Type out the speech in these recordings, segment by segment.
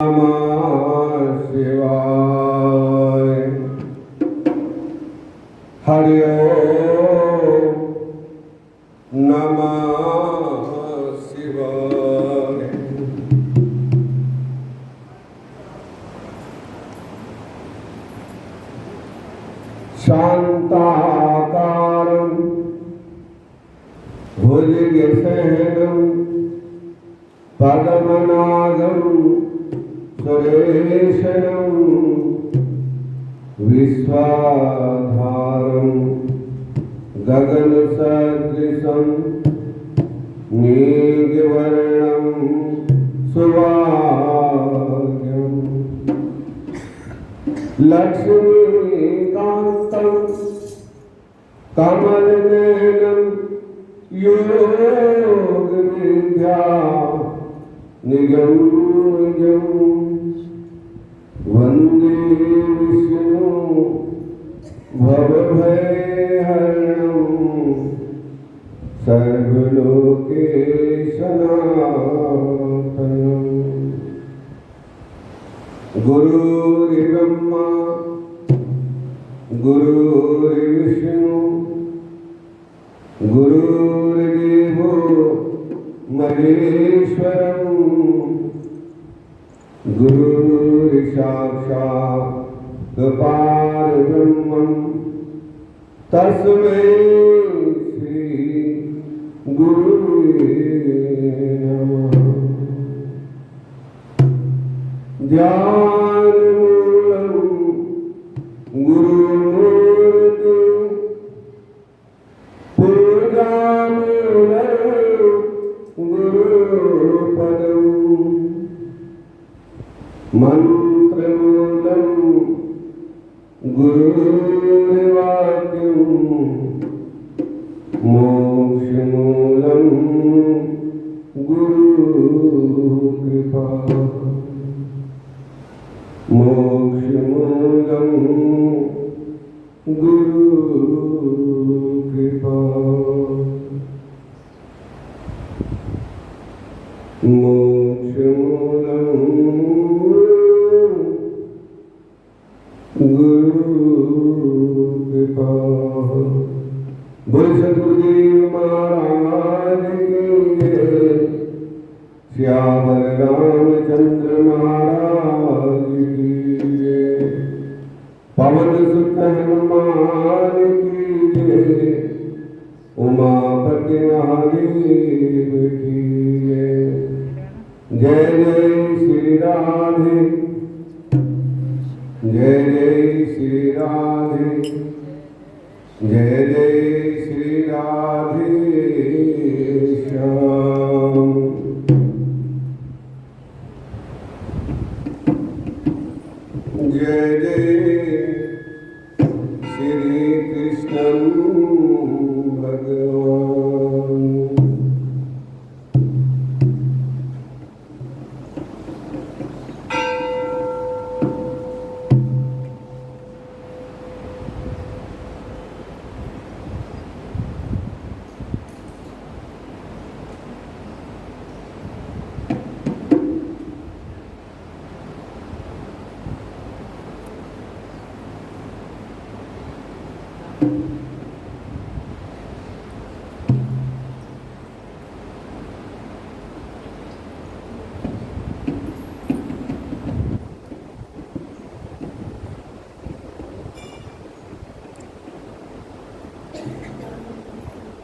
नमः शिवाय। हरि ओम नमः शिवाय। शांताकारं भुजगशयनं पद्मनाभं सुरेशनं विश्वाधारं गगनसदृशं मेघवर्णं सुभाग्यं लक्ष्मीकान्तं कमलनयनं योगविद्या निगम वंदे विष्णु भवभयहरणं सर्वलोकेशनाथनं। गुरुर्ब्रह्मा गुरुर्विष्णु गुरुर्देवो महेश्वरं गुरुर्साक्षात् परब्रह्मं तस्मै श्री गुरुवे नमः। ध्यानमूलं गुरुमूर्ति पूजामूलं गुरुपदं मंत्रमूलं गुरुर्वाक्यं मोक्षमूलं गुरुकृपा। मोक्षमूलं गुरुकृपा। मोक्षमूलं गुरुकृपा। बोल सद्गुरुदेव महाराज की जय। श्यामल रामचंद्र महाराज की जय। पवन सुत हनुमान की जय। उमापति महादेव की जय। जय जय श्री राधे जय जय श्री राधे जय जय श्री राधे श्याम। जय जय श्री कृष्ण भगवान।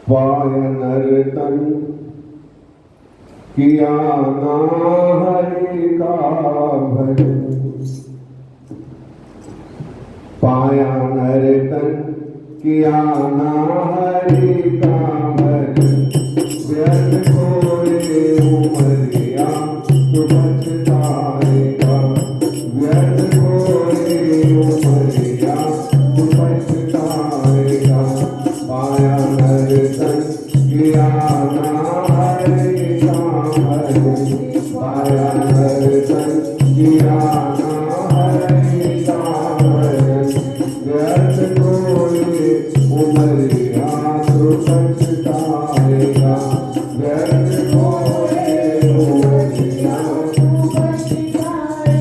पाय नर्तन किया ना हरि का भजन। पाया नर्तन किया ना हरि का भजन। व्यर्थ खोए उमरिया तो पछताएगा। व्यर्थ खोए उमरिया तो पछताएगा। पाया नर्तन किया ना हरि का भजन। पाया नर्तन किया ना हरि का भजन। व्यर्थ खोए उमरिया तो पछताएगा। व्यर्थ खोए उमरिया तो पछताएगा।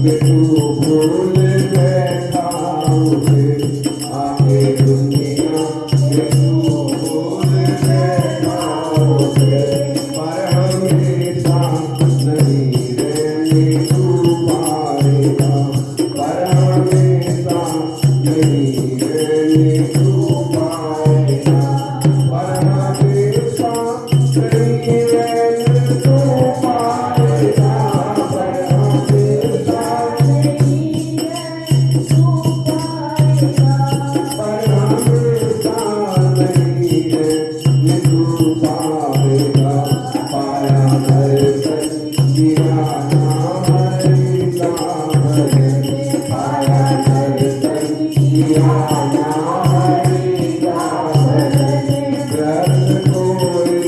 में तू भूल बैठा मुझे, आगे दुनिया में तू भूल बैठा मुझे, पर हमेशा नहीं रहने तू पाएगा, पर हमेशा नहीं रहने तू पाएगा, पर हमेशा नहीं रहने तू पाएगा, पर हमेशा नहीं रहने तू पाएगा, पर हमेशा नहीं रहने तू पाएगा, पाया दर्शन किया नाम हरि का भजन, पाया दर्शन किया नाम हरि का भजन, व्यर्थ कोई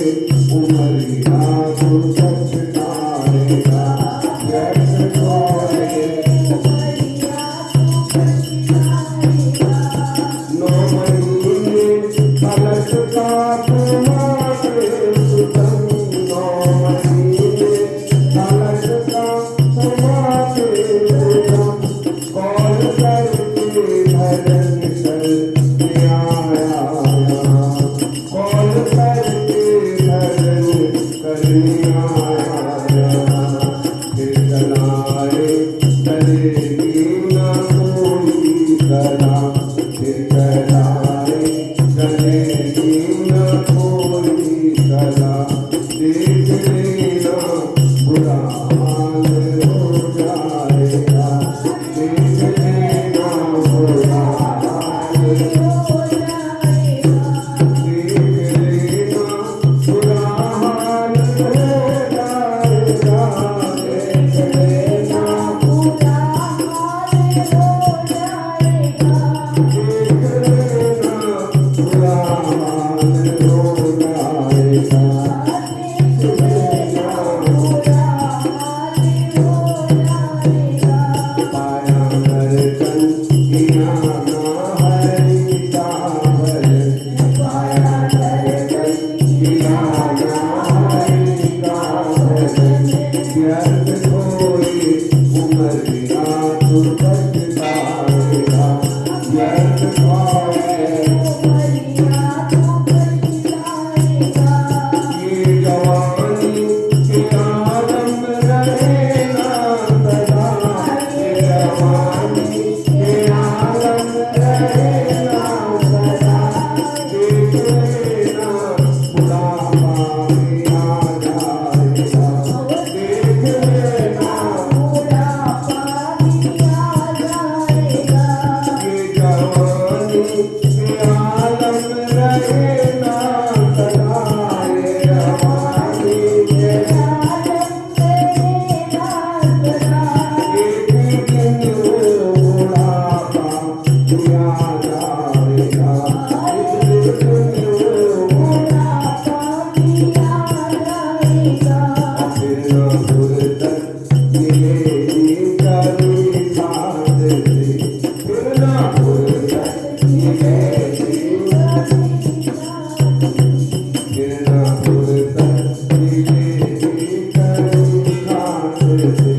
उमरिया तू पछताएगा, व्यर्थ कोई उमरिया तू पछताएगा, 9 महीने कलश का तुम्हारे सुतम, 9 महीने कलश का तुम्हारे सुतम, कौन करके भजन करके आया, कौन करके भजन करके आया, फिर चलाए चलेगी ना कोई कला, फिर चलाए चलेगी ना कोई कला, देख लेना बुरा हाल हो जाएगा, देख लेना बुरा हाल हो जाएगा, देख लेना बुरा हाल हो जाएगा, देख लेना बुरा हाल हो जाएगा, देख लेना बुरा हाल हो जाएगा, देख लेना बुरा हाल हो जाएगा, पाया दर्शन किया ना हरि का भजन, पाया दर्शन किया ना हरि का भजन, व्यर्थ कोई उमरिया तू पछताएगा, व्यर्थ कोई उमरिया तू पछताएगा, ये जवानी के आलम रहे ना सदा, ये जवानी के आलम रहे ना सदा, देख लेना बुढ़ापा भी आ जाएगा, देख लेना बुढ़ापा भी आ जाएगा, ये जवानी के आलम रहे ना सदा, ये जवानी के आलम रहे ना सदा, एक दिन वो बुढ़ापा भी आ जाएगा, एक दिन वो बुढ़ापा भी आ जाएगा, फिर न फुर्सत मिलेगी कभी साथ से, फिर न फुर्सत मिलेगी कभी साथ से, फिर न फुर्सत मिलेगी कभी साथ से,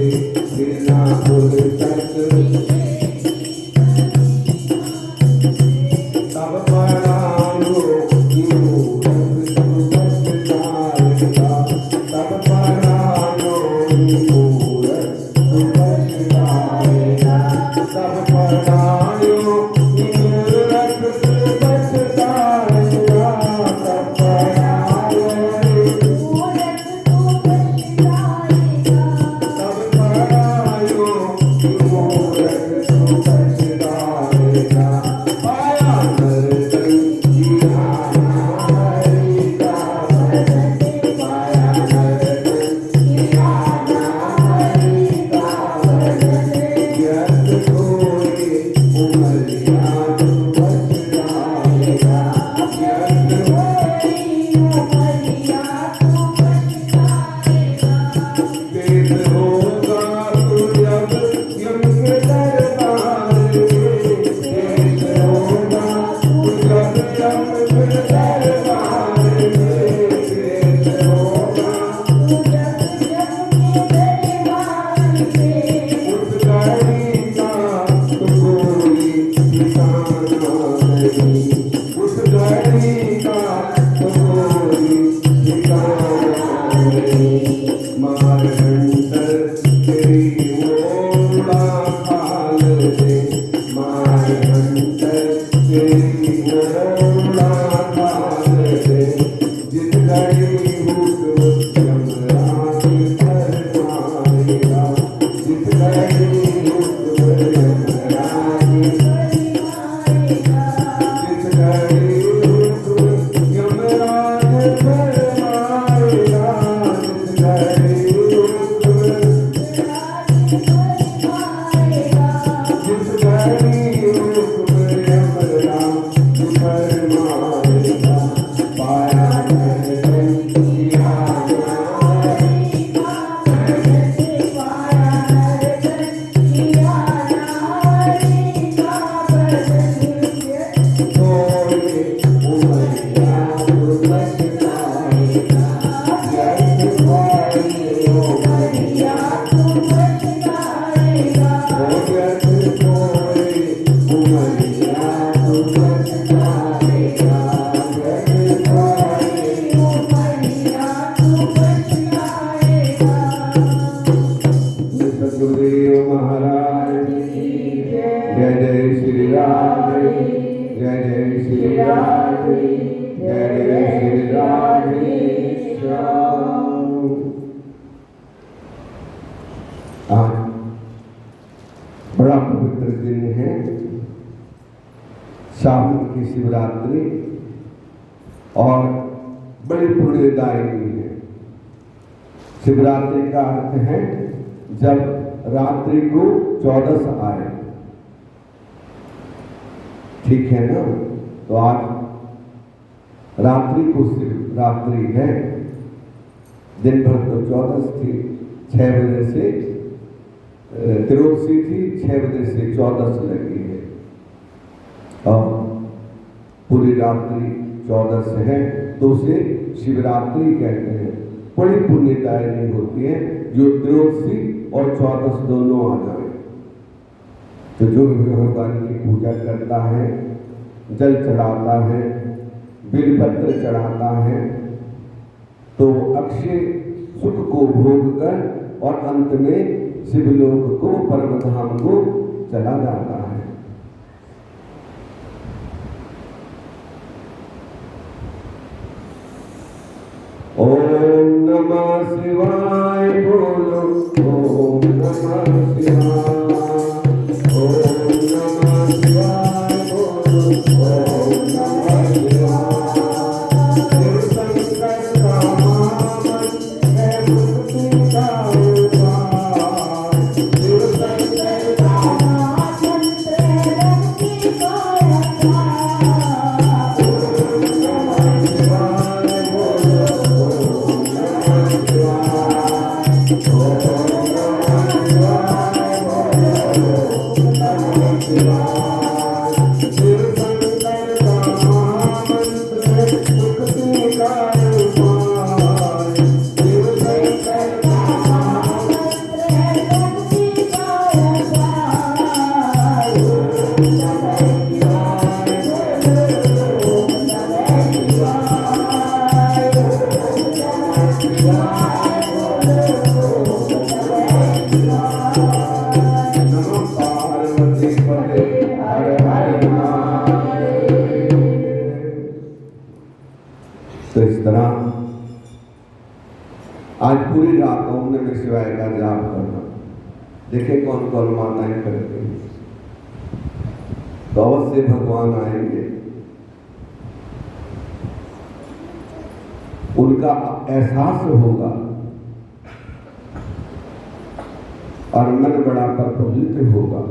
फिर न फुर्सत तब परायो मूरख तू पछताएगा, तब परायो मूरख तू पछताएगा, तब परायो मूरख तू पछताएगा, तब परायो मूरख तू पछताएगा, तब परायो मूरख तू पछताएगा, पाया दर्शन किया ना हरि का भजन, पाया दर्शन किया ना हरि का भजन, व्यर्थ कोई बड़ा पवित्र दिन है, सावन की शिवरात्रि, और बड़ी पुण्यदायिनी है। शिवरात्रि का अर्थ है जब रात्रि को 14 आए, ठीक है ना। तो आज रात्रि को शिवरात्रि है, दिन भर तो 14 थी, 6 बजे से त्रयोदशी थी, 6 बजे से 14 लगी है, और पूरी रात्रि 14 है, तो उसे शिवरात्रि कहते हैं। बड़ी पुण्यदायिनी होती है, जो त्रयोदशी और 14 दोनों आ जाए। तो जो भी भगवान की पूजा करता है, जल चढ़ाता है, बेलपत्र चढ़ाता है, तो अक्षय सुख को भोग कर और अंत में शिवलोक को, परम धाम को चला जाता है। ओम नमः शिवाय बोलो, ओम नमः शिवाय, ओम नमः शिवाय बोलो, ओम नमः शिवाय। तो इस तरह आज पूरी रात ओम नमः शिवाय का जाप करना। देखें कौन कौन माताएं करते हैं, तो अवश्य भगवान आएंगे। उनका एहसास होगा और मन बड़ा प्रफुल्लित होगा,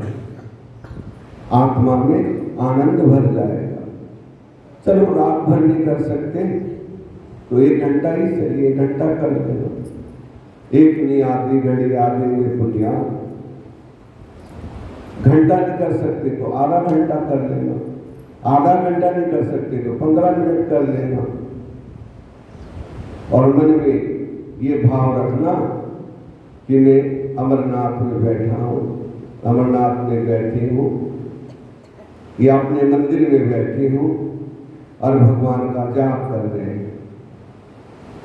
आत्मा में आनंद भर जाएगा। चलो रात भर नहीं कर सकते तो 1 घंटा ही सही, 1 घंटा कर लेना। एक नहीं आधी घड़ी आधे में पुण्या। घंटा नहीं कर सकते तो आधा घंटा कर लेना, आधा घंटा नहीं कर सकते तो 15 मिनट कर लेना। और मन में ये भाव रखना कि मैं अमरनाथ में बैठा हूँ, अमरनाथ में बैठी हूँ, या अपने मंदिर में बैठी हूँ और भगवान का जाप कर रहे हैं।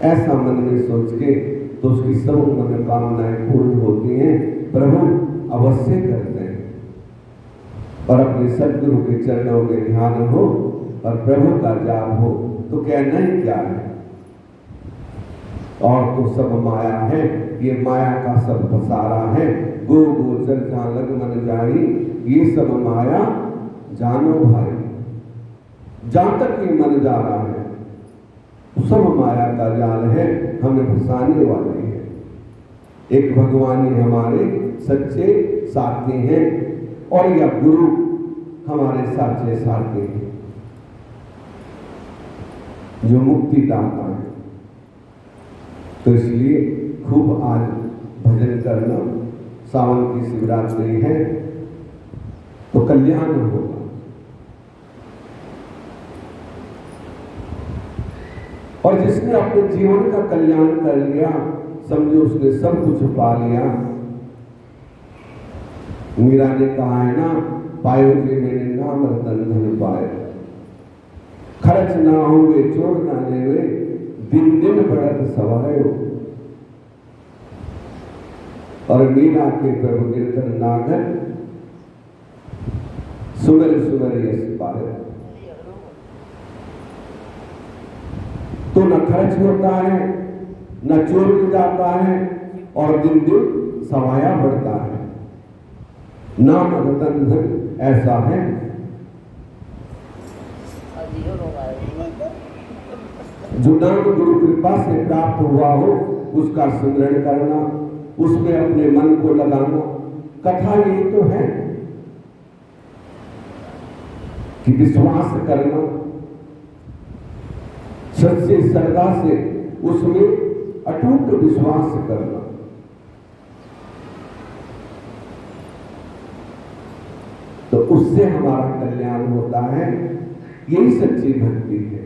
ऐसा मन में सोच के तो उसकी सब मनोकामनाएं पूर्ण होती हैं। प्रभु अवश्य करते हैं। और अपने सदगुरु के चरणों में ध्यान हो और प्रभु का जाप हो तो कहना ही क्या है। और तो सब माया है, ये माया का सब पसारा है। गो गोचर जहां लग मन जाई, ये सब माया जानो भाई। जहां तक ये मन जा रहा है सब माया का जाल है, हमें फंसाने वाले हैं। एक भगवान ही हमारे सच्चे साथी हैं और यह गुरु हमारे सच्चे साथी हैं जो मुक्ति दाता है। तो इसलिए खूब आज भजन करना, सावन की शिवरात्रि है तो कल्याण होगा। और जिसने अपने जीवन का कल्याण कर लिया, समझो उसने सब कुछ पा लिया। मीरा ने कहा है ना, पायो जे मैंने नाम रतन धन पाए, खर्च ना होवे चोर ना लेवे, दिन दिन बढ़त सवायो। और मीरा के प्रभु गिरधर नागर, सुगर सुगर यश पाए। तो न खर्च होता है, न चोर ले जाता है, और दिन दिन सवाया बढ़ता है। नाम रतन धन ऐसा है। जो नाम गुरु कृपा से प्राप्त हुआ हो उसका स्मरण करना, उसमें अपने मन को लगाना। कथा ये तो है कि विश्वास करना, सच्ची श्रद्धा से उसमें अटूट विश्वास करना। तो उससे हमारा कल्याण होता है। यही सच्ची भक्ति है।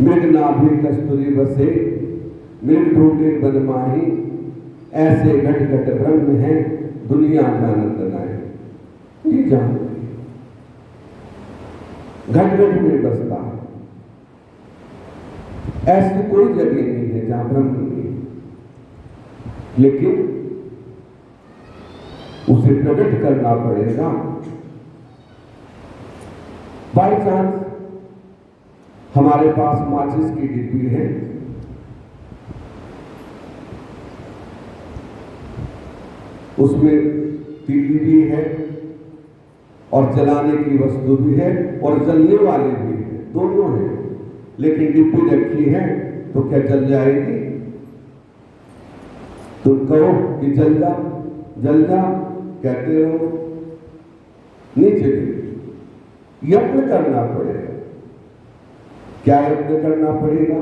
मृग नाभि कस्तूरी बसे, मृग ढूंढे बन माही, ऐसे घट घट ब्रह्म है, दुनिया जानत नाई। ये जानते घट घट में बसता है, ऐसी कोई जगह नहीं है जहां ब्रह्म नहीं है, लेकिन उसे प्रकट करना पड़ेगा। बाई चांस हमारे पास माचिस की डिब्बी है, उसमें तीली भी है और जलाने की वस्तु भी है और जलने वाले भी है, दोनों है। लेकिन डिब्बी रखी है तो क्या जल जाएगी? तुम कहो कि जल जा, जल जा, कहते रहो, नहीं चलेगी। यत्न करना पड़ेगा। क्या यत्न करना पड़ेगा?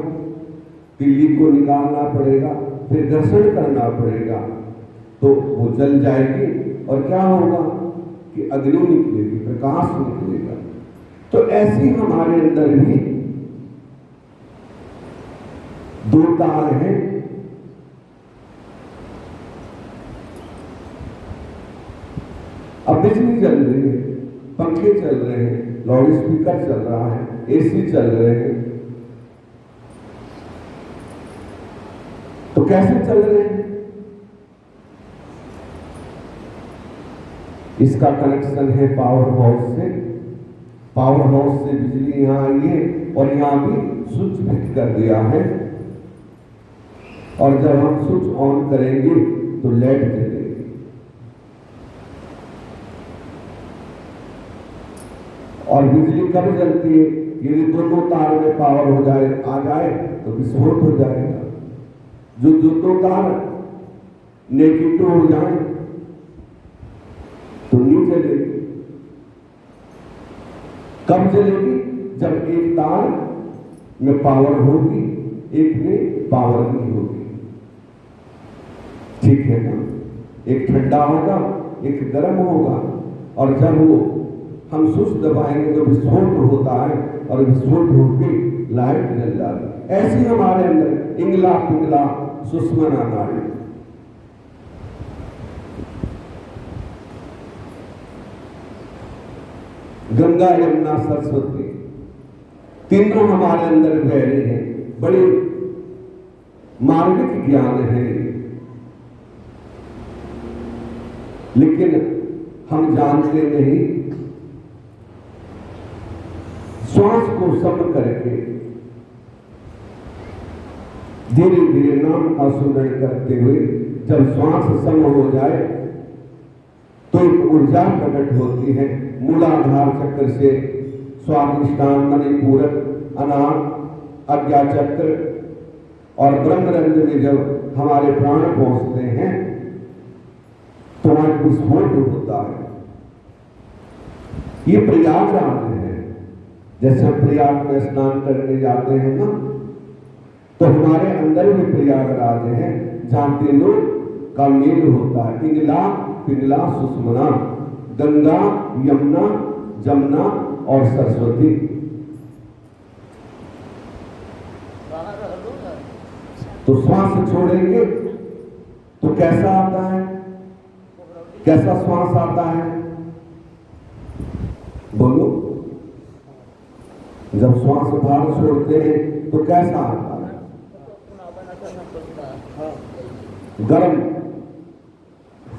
तिल्ली को निकालना पड़ेगा, फिर घर्षण करना पड़ेगा, तो वो जल जाएगी। और क्या होगा कि अग्नि निकलेगी, प्रकाश निकलेगा। तो ऐसी हमारे अंदर भी दो तार हैं। अब बिजली चल रही है, पंखे चल रहे हैं, लाउड स्पीकर चल रहा है, एसी चल रहे हैं, तो कैसे चल रहे हैं? इसका कनेक्शन है पावर हाउस से। पावर हाउस से बिजली यहां आई है और यहां भी स्विच फिट कर दिया है। और जब हम स्विच ऑन करेंगे तो लाइट जलेगी। और बिजली कब जलती है? यदि दोनों तार में पावर हो जाए, आ जाए तो विस्फोट हो जाएगा। जो दोनों तार नेगेटिव हो जाए तो नहीं जलेगी। कब जलेगी? जब एक तार में पावर होगी, एक में पावर नहीं होगी। ठीक है ना? एक ठंडा होगा, एक गर्म होगा, और जब वो हम स्विच दबाएंगे तो विस्फोट होता है और विस्फोट होकर लाइट जल जाती है। ऐसे हमारे अंदर इंगला पिंगला सुषमना नाड़ी, गंगा यमुना सरस्वती तीनों हमारे अंदर बह रहे हैं। बड़े मार्मिक ज्ञान है, लेकिन हम जानते नहीं। श्वास को सम करके धीरे धीरे नाम का सुमरण करते हुए जब श्वास सम हो जाए तो एक ऊर्जा प्रकट होती है। मूलाधार चक्र से स्वादिष्टान, मणिपूरक, अनाहत, आज्ञा चक्र और ब्रह्मरंध्र में जब हमारे प्राण पहुंचते हैं तो वहां विस्फोट होता है। ये प्रयागराज है। जैसे हम प्रयाग में स्नान करने जाते हैं ना, तो हमारे अंदर भी प्रयागराज है जहां तीनों का मेल होता है। इंगला, पिंगला, सुषमना, गंगा, यमुना, जमुना और सरस्वती। तो श्वास छोड़ेंगे तो कैसा आता है, कैसा श्वास आता है? बोलो। जब श्वास बाहर छोड़ते हैं तो कैसा आता है? गर्म।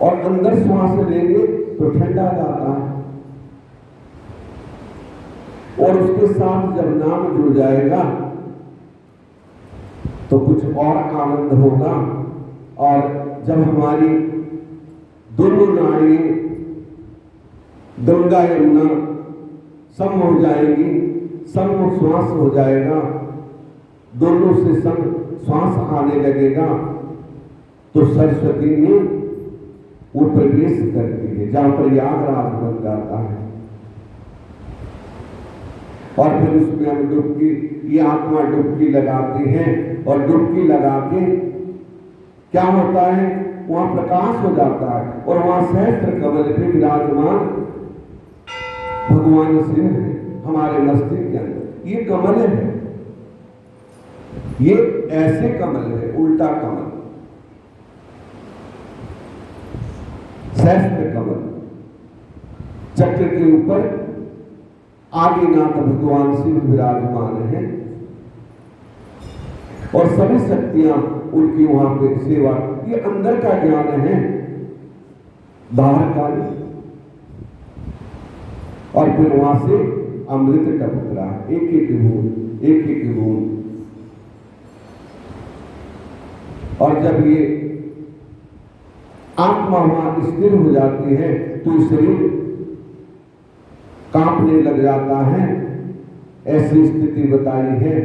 और अंदर श्वास लेंगे तो ठंडा जाता है। और उसके साथ जब नाम जुड़ जाएगा तो कुछ और आनंद होगा। और जब हमारी दोनों नाड़ी गंगा यमुना सम हो जाएंगी, सम श्वास हो जाएगा, दोनों से सम श्वास आने लगेगा, तो सरस्वती में वो प्रवेश करती है जहां प्रयागराज बन जाता है। और फिर उसमें हम डुबकी, ये आत्मा डुबकी लगाती है और डुबकी लगा के क्या होता है, वहां प्रकाश हो जाता है और वहां सहस्त्र कमल पे विराजमान भगवान शिव है हमारे मस्तिष्क के अंदर। ये कमल है, ये ऐसे कमल है, उल्टा कमल, सहस्त्र कमल। चक्र के ऊपर आदिनाथ भगवान शिव विराजमान है और सभी शक्तियां उनकी वहां पे सेवा। ये अंदर का ज्ञान है, बाहर का नहीं। और फिर वहां से अमृत टपक रहा है, एक एक बूंद, एक एक बूंद। और जब ये आत्मा वहां स्थिर हो जाती है तो शरीर कांपने लग जाता है, ऐसी स्थिति बताई है।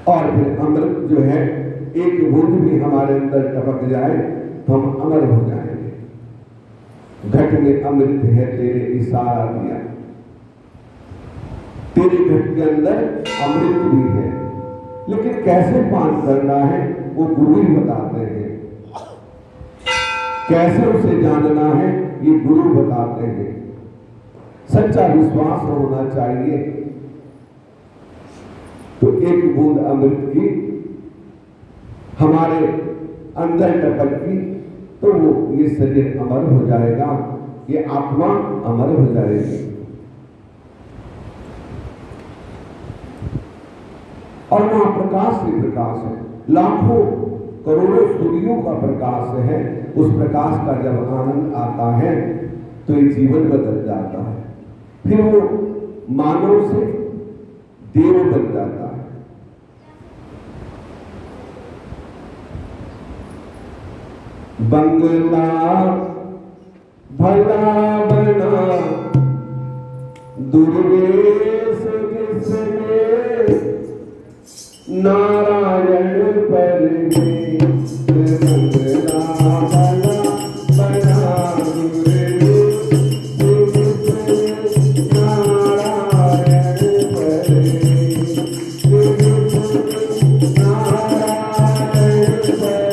और फिर अमृत जो है, एक बूंद भी हमारे अंदर टपक जाए तो हम अमर हो जाएंगे। घट में अमृत है तेरे इशारा दिया, तेरे घट के अंदर अमृत भी है, लेकिन कैसे पान करना है वो गुरु ही बताते हैं। कैसे उसे जानना है ये गुरु बताते हैं। सच्चा विश्वास होना चाहिए। तो एक बूंद अमृत की हमारे अंदर टपकी तो वो ये शरीर अमर हो जाएगा, ये आत्मा अमर हो जाएगी। और वहां प्रकाश ही प्रकाश है, लाखों करोड़ों सूर्यों का प्रकाश है। उस प्रकाश का जब आनंद आता है तो ये जीवन बदल जाता है। फिर वो मानव से देव बन जाता है। बंगला भला बना दुर्वेश जिसने नारायण पर बंगला भला बना दुर्वेश जिसने नारायण पर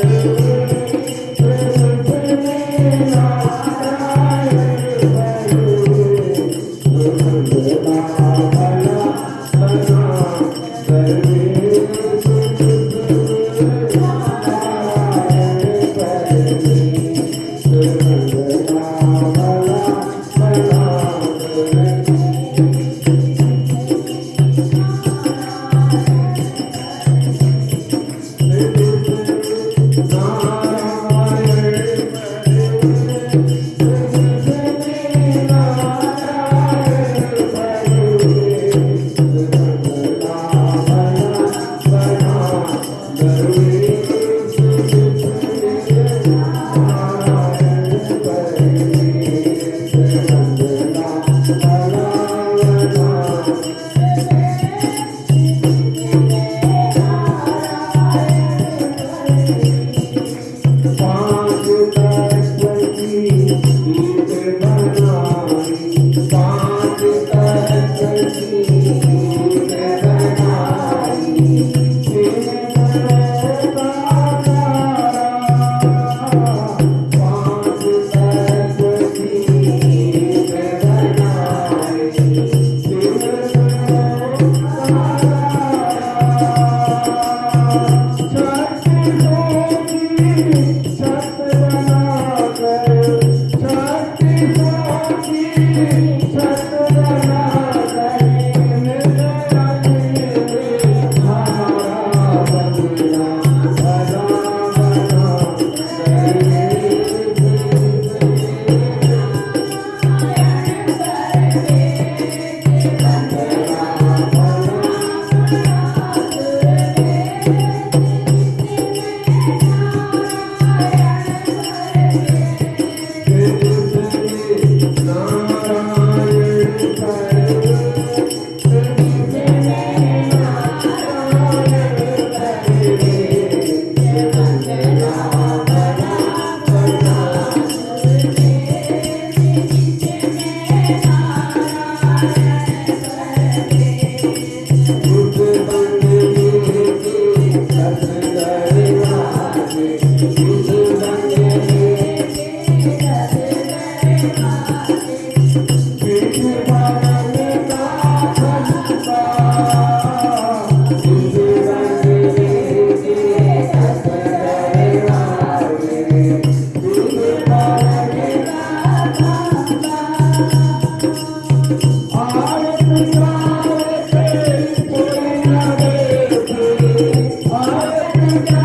Thank you.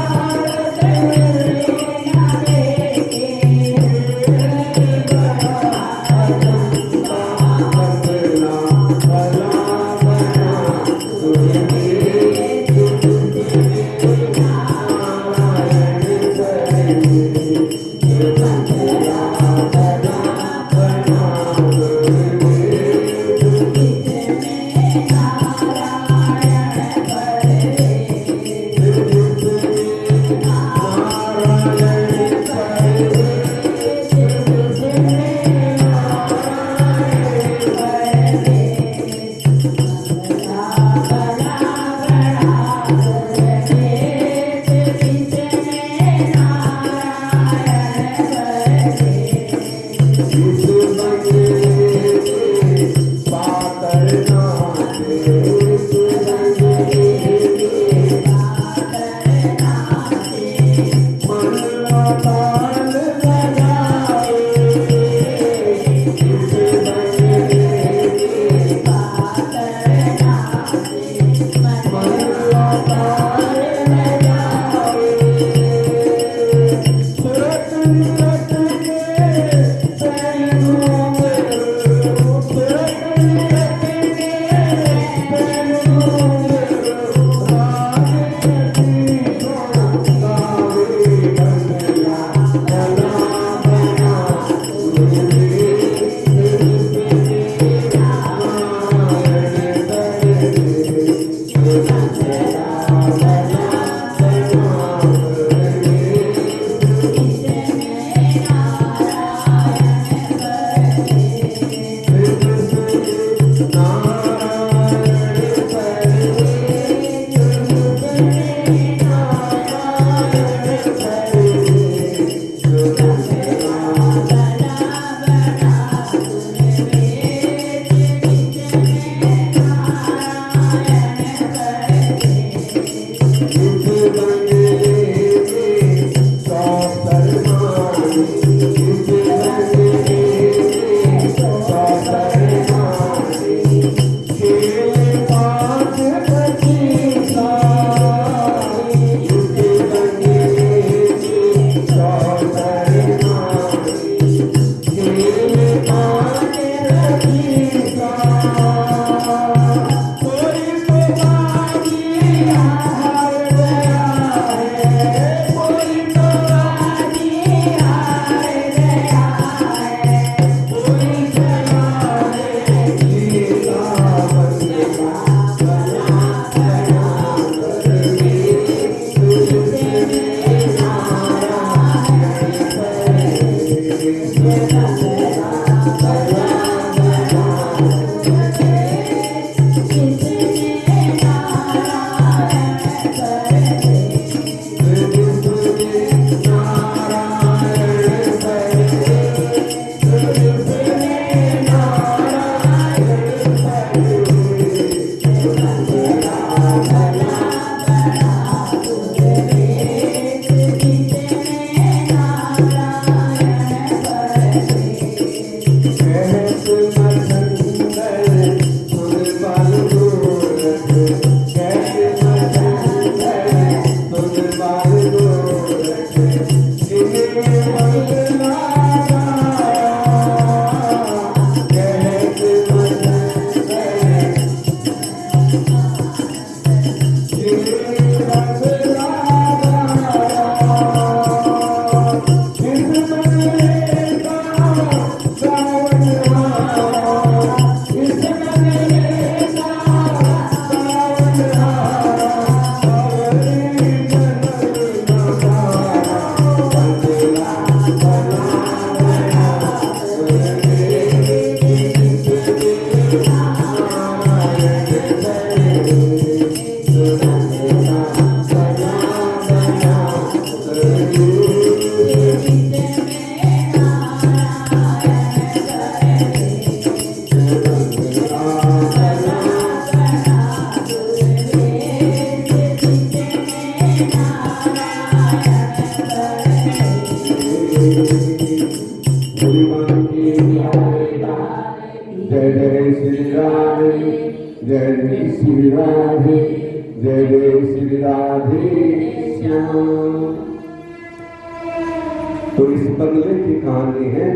तो इस बंगले की कहानी है,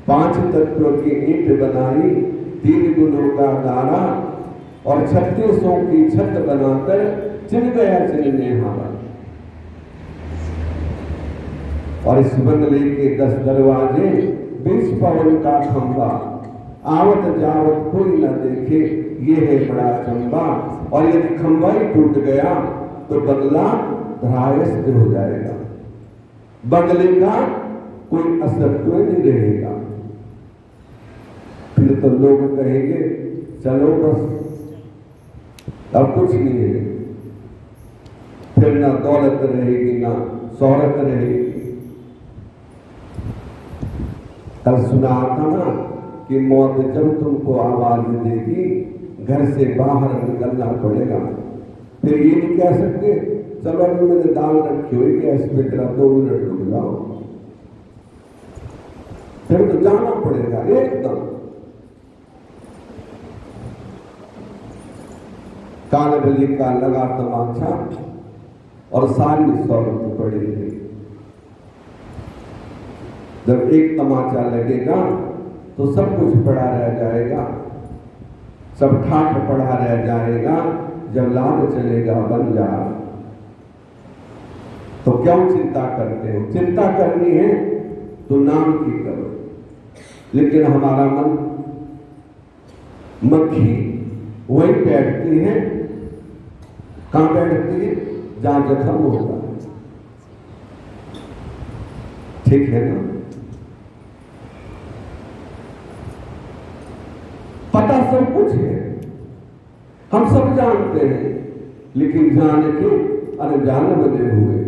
5 तत्वों की ईंट बनाई, 3 गुणों का गारा और 36 की छत बनाकर चिन गया चिनने हारा। और इस बंगले के 10 दरवाजे, 20 पवन का खंबा, आवत जावत कोई न देखे, ये है बड़ा चंबा। और यदि खंबा ही टूट गया तो बंगला ध्वस्त हो जाएगा, बंगले का कोई अस्तित्व नहीं रहेगा। फिर तो लोग कहेंगे चलो बस अब कुछ नहीं है, फिर ना दौलत रहेगी ना शोहरत रहेगी। कल सुना था ना कि मौत जब तुमको आवाज देगी घर से बाहर निकलना पड़ेगा। फिर ये नहीं कह सकते चलो अभी मैंने दाल रखी हुई गैस पे जरा 2 मिनट रुक जाओ, फिर तो जाना पड़ेगा एकदम। कालबली का लगा तमाचा और सारी सौरत पड़ी गई। जब एक तमाचा लगेगा तो सब कुछ पड़ा रह जाएगा, सब ठाठ पड़ा रह जाएगा। जब लाद चलेगा बन जा, तो क्यों चिंता करते हो? चिंता करनी है तो नाम की करो। लेकिन हमारा मन मक्खी वही बैठती है, कहां बैठती है? जहां जख्म होता है। ठीक है ना? पता सब कुछ है, हम सब जानते हैं, लेकिन जान के अनजान बने हुए,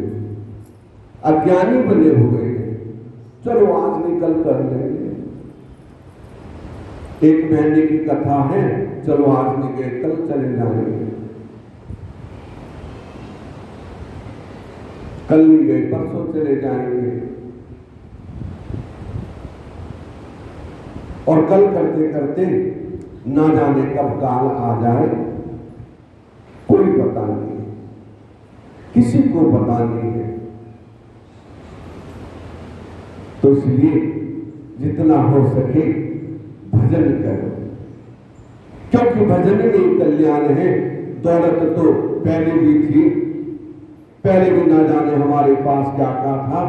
अज्ञानी बने हुए। चलो आज निकल कर लेंगे, 1 महीने की कथा है, चलो आज नहीं गए कल चले जाएंगे, कल नहीं गए परसों चले जाएंगे। और कल करते करते ना जाने कब काल आ जाए, कोई पता नहीं, किसी को पता नहीं है। तो इसलिए जितना हो सके भजन करो, क्योंकि भजन में कल्याण है। दौलत तो पहले भी थी, पहले भी ना जाने हमारे पास क्या क्या था,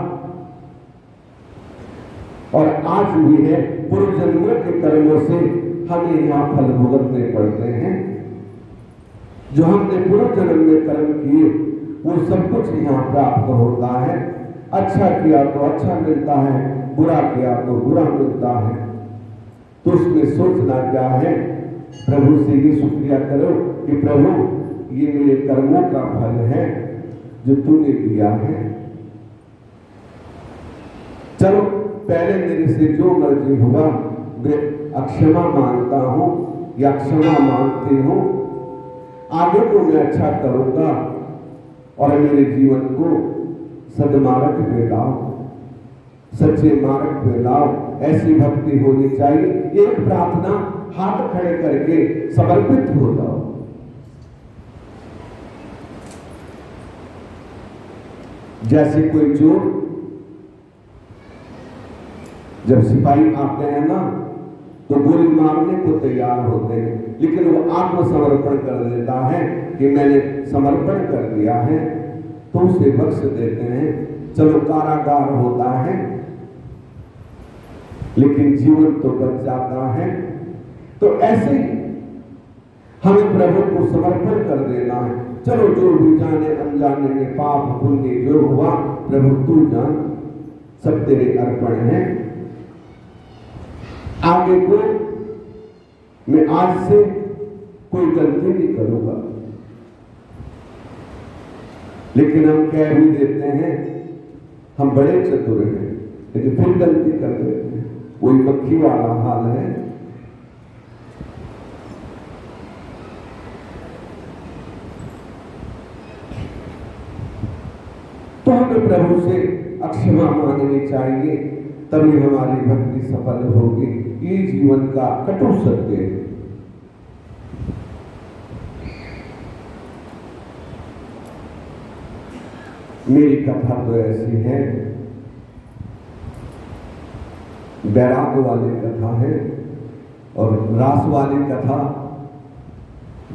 और आज भी है। पूर्व जन्मों के कर्मों से हमें यहाँ फल भुगतने पड़ते हैं। जो हमने पूर्व जन्म में कर्म किए वो सब कुछ यहाँ प्राप्त होता है। अच्छा किया तो अच्छा मिलता है, बुरा किया तो बुरा मिलता है। तो उसमें सोचना क्या है? प्रभु से ये शुक्रिया करो कि प्रभु ये मेरे कर्मों का फल है जो तूने दिया है। चलो पहले मेरे से जो मर्जी हुआ मैं अक्षमा मांगता हूं या क्षमा मांगती हूं, आगे को मैं अच्छा करूंगा और मेरे जीवन को सदमार्ग पे लाओ, सच्चे मार्ग पे लाओ। ऐसी भक्ति होनी चाहिए। एक प्रार्थना, हाथ खड़े करके समर्पित हो जाओ। जैसे कोई चोर, जब सिपाही आते हैं ना तो गोली मारने को तैयार होते हैं, लेकिन वो आत्मसमर्पण कर देता है कि मैंने समर्पण कर दिया है, तो उसे बख्श देते हैं। चलो कारागार होता है लेकिन जीवन तो बच जाता है। तो ऐसे ही हमें प्रभु को समर्पण कर देना है। चलो जो भी जाने अनजाने में पाप पुण्य जो हुआ प्रभु तू जान, सब तेरे अर्पण है। आगे को मैं आज से कोई गलती नहीं करूंगा, लेकिन हम कह भी देते हैं हम बड़े चतुर हैं, लेकिन फिर गलती कर देते हैं। वही मक्खी वाला हाल है। तो हमें प्रभु से अक्षमा मांगनी चाहिए, तभी हमारी भक्ति सफल होगी। ये जीवन का कटु सत्य है। मेरी कथा तो ऐसी है, बैराग वाली कथा है और रास वाली कथा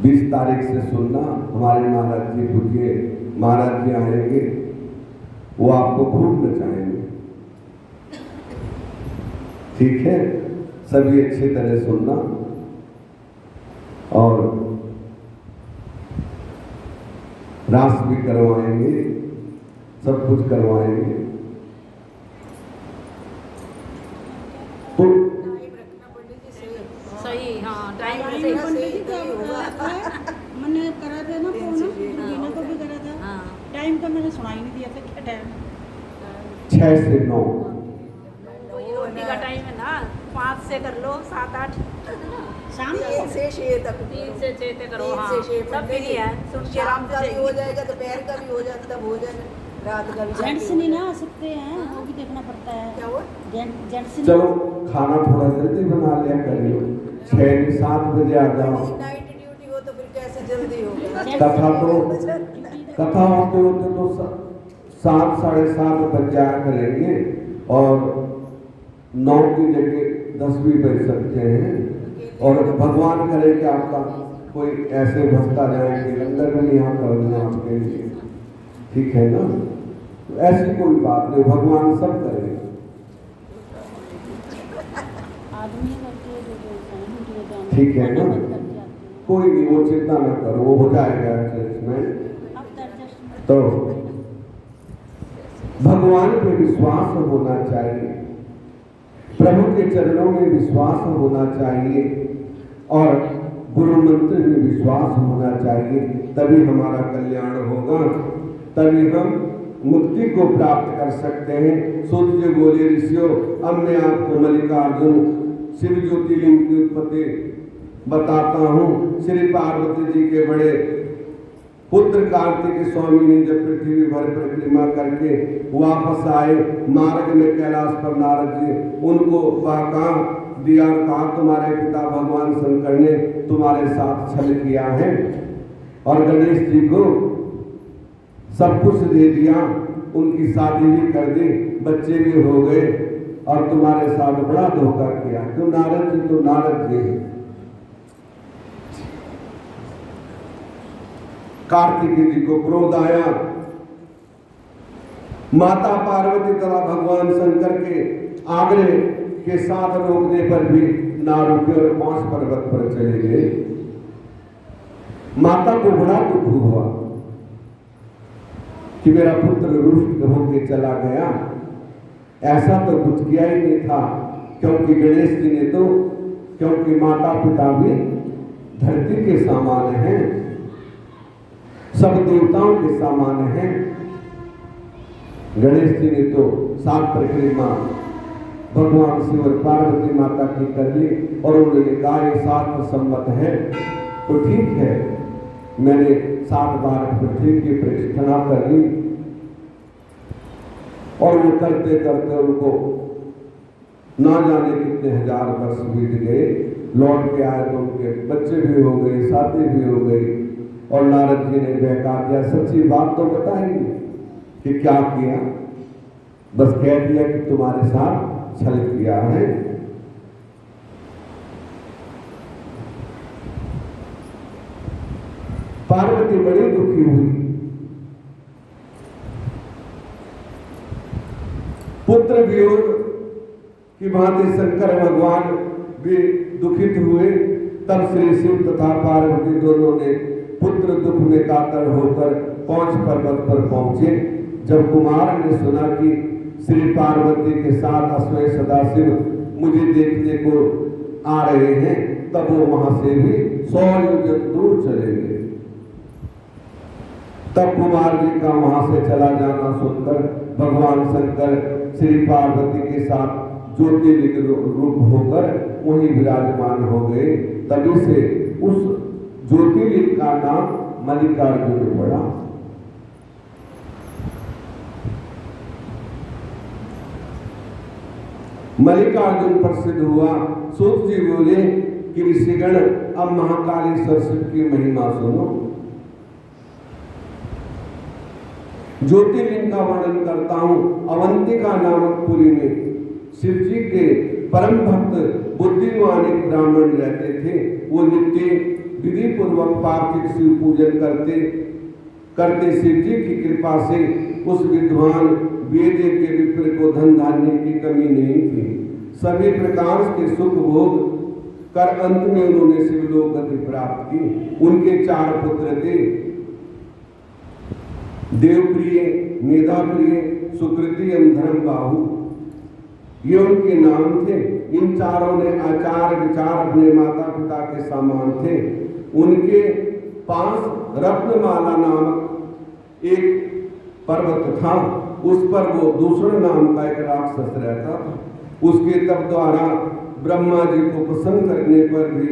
20 तारीख से सुनना। हमारे महाराज जी पूज्य महाराज जी आएंगे, वो आपको खूब नचाएंगे, ठीक है? सभी अच्छी तरह सुनना और रास भी करवाएंगे, सब कुछ करवाएंगे। तो सही, हाँ, टाइम मैंने करा था ना फोन, दीना को भी करा था। हाँ। टाइम का मैंने सुना ही नहीं दिया था क्या टाइम। 6 से 9 रोटी का टाइम है ना, 5 से कर लो, 7-8 शाम को 3 से 6 तक 3 से 6 तक करो। 3 हाँ, से 6 सब फ्री है, सुन के शाम आराम का से भी हो जाएगा, दोपहर का भी हो जाता, भोजन रात का भी जेंट्स नहीं ना आ सकते हैं, वो भी देखना पड़ता है। क्या हुआ? जेंट्स चलो खाना थोड़ा जल्दी बना लिया करियो, 6-7 बजे आ जाओ। नाइट ड्यूटी हो तो फिर कैसे जल्दी होगा? कथा होते होते तो 7 साढ़े 7 बज जाया करेंगे और 9 की जगह 10 भी बज सकते हैं। और भगवान करे कि आपका कोई ऐसे भक्ता जाए कि लंगर में यहाँ कर दें आपके लिए, ठीक है ना? तो ऐसी कोई बात नहीं, भगवान सब करेगा। आदमी करके जो ठीक है ना? कोई नहीं, वो चिंता ना करो, वो हो जाएगा एडजस्टमेंट। तो भगवान पे विश्वास होना चाहिए, प्रभु के चरणों में विश्वास होना चाहिए और गुरु मंत्र में विश्वास होना चाहिए, तभी हमारा कल्याण होगा, तभी हम मुक्ति को प्राप्त कर सकते हैं। सूत जी बोले, ऋषियों अब मैं आपको मल्लिकार्जुन शिव ज्योतिर्लिंग की उत्पत्ति बताता हूँ। श्री पार्वती जी के बड़े पुत्र कार्तिक स्वामी ने जब पृथ्वी भर परिक्रमा करके वापस आए, मार्ग में कैलाश पर नारद जी उनको कहा दिया, कहा तुम्हारे पिता भगवान शंकर ने तुम्हारे साथ छल किया है और गणेश जी को सब कुछ दे दिया, उनकी शादी भी कर दी, बच्चे भी हो गए और तुम्हारे साथ बड़ा धोखा किया। क्यों नारद जी? तो नारद जी कार्तिक जी को क्रोध आया, माता पार्वती तथा भगवान शंकर के आग्रह के साथ रोकने पर भी ना रुके और 5 पर्वत पर चले गए। माता को बड़ा दुख हुआ कि मेरा पुत्र रुष्ट होकर चला गया। ऐसा तो कुछ किया ही नहीं था, क्योंकि गणेश जी ने तो, क्योंकि माता पिता भी धरती के समान हैं, सब देवताओं के समान हैं। गणेश जी ने तो 7 परिक्रमा भगवान शिव और पार्वती माता की कर ली और उन्होंने कहा ये 7 संवत है तो ठीक है, मैंने 7 बार पृथ्वी की परिक्रमा कर ली। और वो करते करते उनको ना जाने कितने 1000 वर्ष बीत गए। लौट के आए तो उनके बच्चे भी हो गए, शादी भी हो गई और नारद जी ने बहका दिया, सच्ची बात तो बताएंगे कि क्या किया, बस कह दिया कि तुम्हारे साथ छल किया है। पार्वती बड़ी दुखी हुई, पुत्र वियोग की भांति शंकर भगवान भी दुखित हुए। तब श्री शिव तथा पार्वती दोनों ने पुत्र दुख में कातर होकर 5 पर्वत पर पहुंचे। जब कुमार ने सुना कि श्री पार्वती के साथ स्वयं सदाशिव मुझे देखने को आ रहे हैं, तब वो वहां से भी 100 योजन दूर चले गए। तब कुमार जी का वहां से चला जाना सुनकर भगवान शंकर श्री पार्वती के साथ ज्योतिर्लिंग रूप होकर वहीं विराजमान हो गए। तभी से उस ज्योतिर्लिंग का नाम मल्लिकार्जुन पड़ा। मल्लिकार्जुन प्रसिद्ध हुआ। सूत जी बोले कि ऋषिगण अब महाकालेश्वर शिव की महिमा सुनो। ज्योतिर्लिंग का वर्णन करता हूं। अवंतिका नामक पुरी में शिव जी के परम भक्त बुद्धिमान एक ब्राह्मण रहते थे। वो नित्य विधि पूर्वक पार्थिव शिव पूजन करते शिव जी की कृपा से उस विद्वान वेद के विप्र को धन धान्य की कमी नहीं थी। सभी प्रकार के सुख भोग कर अंत में उन्होंने शिवलोक गति प्राप्त की। उनके 4 पुत्र थे, देवप्रिय, मेधाप्रिय, सुकृति एवं धर्मबाहु, ये उनके नाम थे। इन चारों ने आचार विचार अपने माता पिता के समान थे। उनके पास रत्नमाला नामक एक पर्वत था, उस पर वो दूसरे नाम का एक राक्षस रहता था। उसके तप द्वारा ब्रह्मा जी को प्रसन्न करने पर भी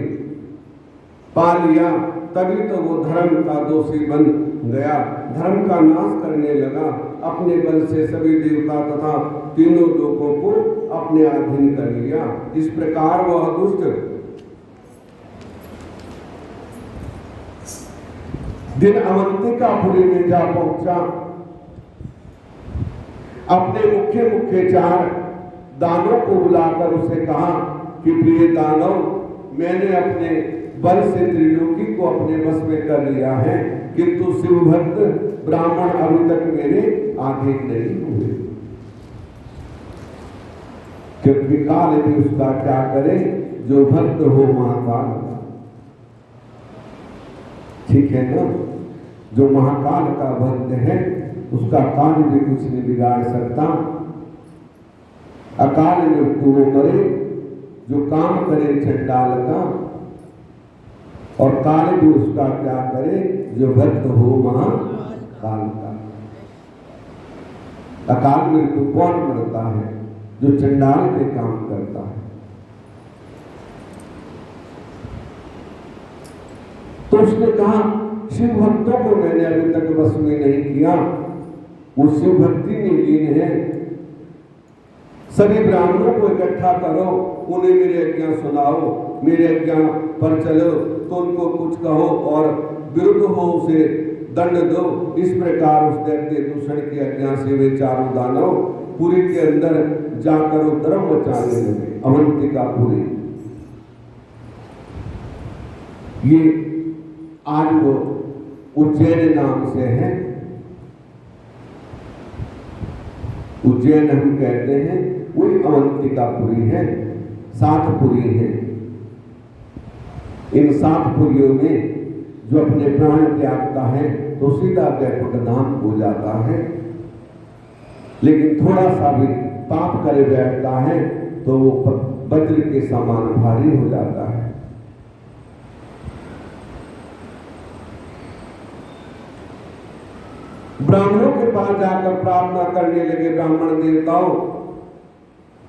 पा लिया, तभी तो वो धर्म का दोषी बन गया, धर्म का नाश करने लगा। अपने बल से सभी देवता तथा तीनों लोगों को अपने अधीन कर लिया। इस प्रकार वह दुष्ट दिन अवंतिकापुरी में जा पहुंचा। अपने मुख्य 4 दानों को बुलाकर उसे कहा कि प्रिय दानव, मैंने अपने बल से त्रिलोकी को अपने बस में कर लिया है, किंतु शिव भक्त ब्राह्मण अभी तक मेरे आगे नहीं हुए, क्योंकि काल भी उसका क्या करे जो भक्त हो महाकाल का। ठीक है ना? जो महाकाल का भक्त है उसका काल भी कुछ नहीं बिगाड़ सकता। अकाल मृत्यु वो करे जो काम करे चंडाल का, और काल भी उसका क्या करे जो भक्त हो महाकाल का। अकाल मृत्यु कौन मरता है? जो चंडाल के काम करता है। तो उसने कहा शिव भक्तों को मैंने अभी तक वश में नहीं किया, वो शिव भक्ति में लीन है। सभी ब्राह्मणों को इकट्ठा करो, उन्हें मेरी आज्ञा सुनाओ, मेरी आज्ञा पर चलो, तो उनको कुछ कहो और विरुद्ध हो उसे दंड दो। इस प्रकार उस दैत्य दूषण की आज्ञा से वे 4 दानव पुरी के अंदर जाकर उपद्रव मचाने लगे। अवंतिकापुरी ये आज वो उज्जैन नाम से है। उज्जैन हम कहते हैं, वही अवंतिकापुरी है। 7 पुरी है। इन 7 पुरियों में जो अपने प्राण त्यागता है तो सीधा वैकुंठ धाम हो जाता है, लेकिन थोड़ा सा भी पाप करे बैठता है तो वो वज्र के समान भारी हो जाता है। ब्राह्मणों के पास जाकर प्रार्थना करने लगे ब्राह्मण देवताओं,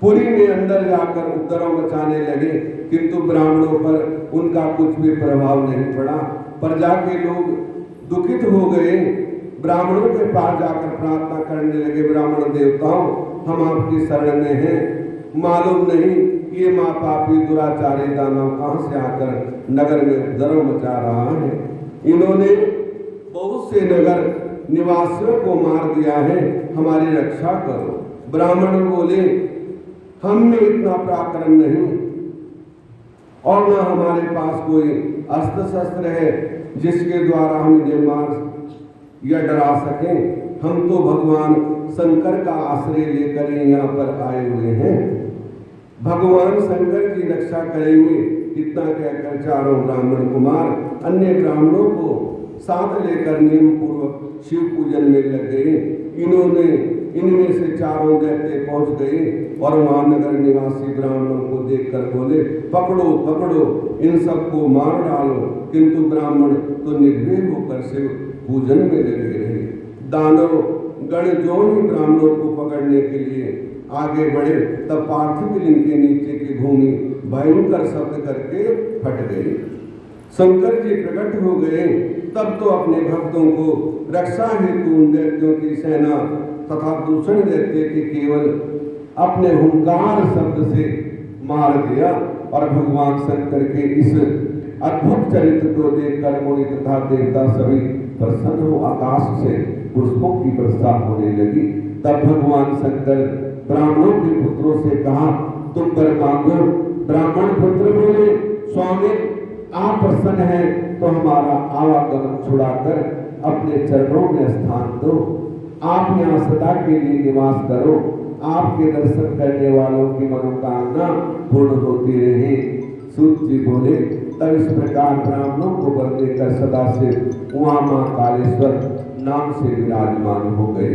पुरी में अंदर जाकर उपद्रव मचाने लगे, किंतु ब्राह्मणों पर उनका कुछ भी प्रभाव नहीं पड़ा। प्रजा के लोग दुखित हो गए, ब्राह्मणों के पास जाकर प्रार्थना करने लगे, ब्राह्मण देवताओं हम आपकी शरण में हैं, मालूम नहीं ये माँ पापी दुराचारी दानव कहां से आकर नगर में उपद्रव मचा रहा है। इन्होंने बहुत से नगर निवासियों को मार दिया है, हमारी रक्षा करो। ब्राह्मण बोले हम में इतना पराक्रम नहीं और न हमारे पास कोई अस्त्र शस्त्र है जिसके द्वारा हम इन्हें मार या डरा सकें। हम तो भगवान शंकर का आश्रय लेकर यहाँ पर आए हुए हैं, भगवान शंकर की रक्षा करेंगे। इतना कहकर 4 ब्राह्मण कुमार अन्य ब्राह्मणों को साथ लेकर नियम पूर्वक शिव पूजन में लग गए। इनमें से 4 दैत्य पहुंच गए और वहां नगर निवासी ब्राह्मणों को देखकर बोले पकड़ो पकड़ो, इन सबको मार डालो। किंतु ब्राह्मण तो निर्भय होकर शिव पूजन में लगे रहे। दानव गण जो ही ब्राह्मणों को पकड़ने के लिए आगे बढ़े, तब पार्थिव लिंग के नीचे की भूमि भयंकर शब्द करके फट गई। शंकर जी प्रकट हो गए। तब तो अपने भक्तों को रक्षा हेतु उन दैत्यों की सेना तथा दूषण दैत्य के केवल अपने हुंकार शब्द से मार दिया। और भगवान शंकर के इस अद्भुत चरित्र को देखकर मुनि तथा देवता सभी प्रसन्न हो आकाश से पुष्पों की वर्षा होने लगी। तब भगवान शंकर ब्राह्मणों के पुत्रों से कहा, तुम वर मांगो। ब्राह्मण पुत्र बोले, स्वामी आप प्रसन्न हैं तो हमारा आवागमन छुड़ाकर अपने चरणों में स्थान दो। आप यहाँ सदा के लिए निवास करो। आपके दर्शन करने वालों की मनोकामना पूर्ण होती रहे। सूत जी बोले, तब इस प्रकार ब्राह्मणों को वर देकर सदा से वहां मां कालेश्वर नाम से विराजमान हो गए।